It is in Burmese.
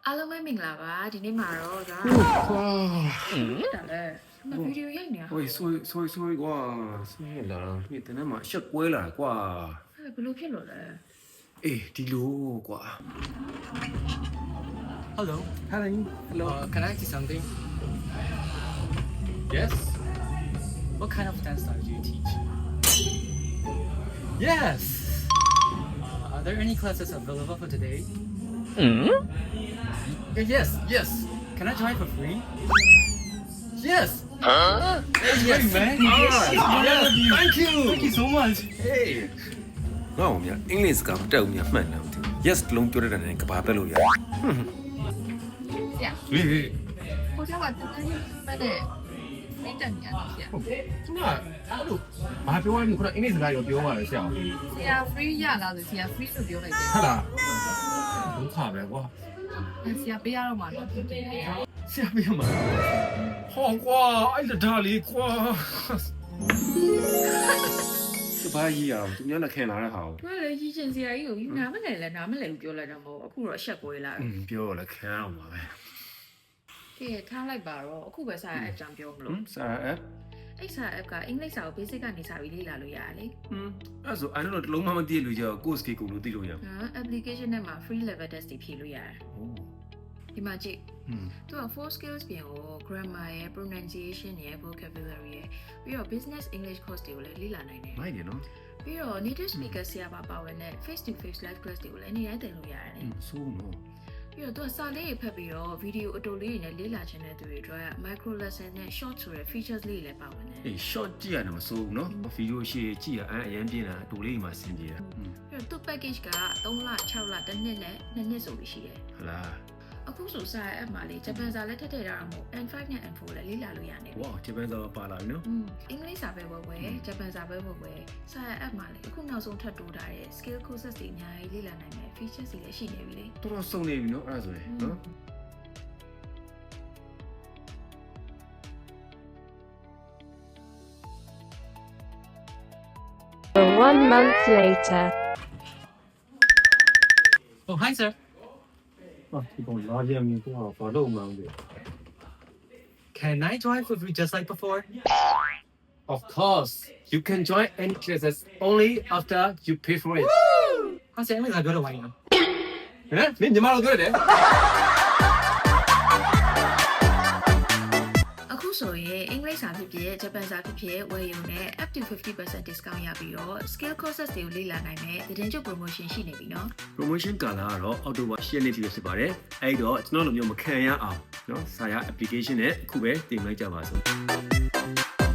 အားလုံးပဲမင်္ဂလာပါဒီနေ့မှာတော့ဒါဖြစ်တာလေမဗီဒီယိုရိုက်နေတာ 喂，所以哇，所以啦，你等下嘛，吃贵了瓜， ဘယ်လိုဖြစ်လို့လဲ 哎，地路瓜 Hello. ，hello， Can I see something? Yes. What kind of dance style do you teach? Yes. Are there any classes available for today? Yes. Can I join for free? Yes. Yes, man. Thank you. Thank you so much. Hey，那我们呀，English 讲不对，我们呀慢了，对，Yes 龙叫的人个巴不路呀，ဆရာ 嘿， ဟိုကျမှတန်းကြီးမှတ်တဲ့မိတ်တန်ညာဆရာ ကျမအဲ့လိုဘာပြောရလဲခုနအင်္ဂလိပ်စကားရောပြောရတယ်ဆရာ ဆရာ free ရလားဆိုဆရာ free လို့ပြောလိုက်တယ် ဟုတ်လားဒုက္ခပဲကွာ ဆရာပေးရတော့မှာတော့တင်တယ် ဆရာပြောမှာဟောကွာအဲ့ဒါလေးကွာ 是把一呀，中间那看哪里好？ သူကလည်းကြီးချင်ဆရာကြီးကိုနားမလဲလဲနားမလဲဘူးပြောလိုက်တော့မဟုတ်အခုတော့အဆက်ကွဲလာ 比我来看嘛呗。 ကဲထားလိုက်ပါတော့အခုပဲဆရာအကြောင်းပြောမလို့ 啥哎？ အဲ့ဆရာ app ကအင်္ဂလိပ်စာကို basic ကနေစာပြီးလေ့လာလို့ရတယ်လေ 那时候俺那龙妈妈地路叫 Ghost 给公路地路呀。 application နဲ့မှာ free level test တွေဖြည့်လို့ရတယ် 哦， ဒီမှာကြည့် 嗯， သူက four skills ပြင်ကို grammar ရယ် pronunciation ရယ် vocabulary ရယ်ပြီးတော့ business english course တွေကိုလည်းလေ့လာနိုင်တယ် 慢一点喏。 ပြီးတော့ native speaker ဆရာပါဝင်တဲ့ face to face live class တွေကိုလည်းနေရာတင်လို့ရတယ်လေ 收喏。 ပြီးတော့သူကစာလေးတွေဖတ်ပြီးတော့ video အတူလေးတွေနဲ့လေ့လာချင်တဲ့သူတွေအတွက် micro lesson နဲ့ short ဆိုတဲ့ features လေးတွေလည်းပါဝင်တယ် 哎，short 记啊，那么收喏。video 是记啊，俺眼边啊，多嘞嘛，先记啊。 ပြီးတော့သူ့ package က3လ6လ1နှစ်နဲ့2နှစ်ဆိုပြီးရှိတယ် 好啦， အခုဆိုစာရဲ့ app မှာလေဂျပန်စာလည်းထည့်ထည့်ထားတာမဟုတ် N5 နဲ့ N4 လည်းလေ့လာလို့ရနေပြီ 哇，这边都扒了喏。 အင်္ဂလိပ်စာပဲဝယ်ဂျပန်စာပဲဝယ်စာရဲ့ app မှာလေအခုနောက်ဆုံးထပ်တိုးထားတဲ့ skill courses တွေအများကြီးလေ့လာနိုင်တဲ့ features တွေလည်းရှိနေပြီလေ 多少送嘞喏，俺说嘞喏。 1 month later. Oh, hi, sir. ဒီကောင်လာရမင်းကွာဘာလို့မှန်းလဲ Can I join for free just like before? Of course you can join any classes only after you pay for it ဟာဆရာမင်းကပြောတော့ဝိုင်းနော် ဟမ်မင်းညီမတို့ပြောတယ် အခုဆိုရင်အင်္ဂလိပ်စာဖြစ်ဖြစ်ဂျပန်စာဖြစ်ဖြစ်ဝယ်ယူနဲ့ up to 50% discount ရပြီးတော့ skill courses တွေကိုလေ့လာနိုင်မယ်သတင်းချုပ် promotion ရှိနေပြီเนาะ promotion ကာလကတော့အောက်တိုဘာ10ရက်နေ့ထိပဲဖြစ်ပါတယ်။အဲ့တော့ကျွန်တော်တို့မျိုးမခံရအောင်เนาะစာရ application နဲ့အခုပဲတင်လိုက်ကြပါစို့။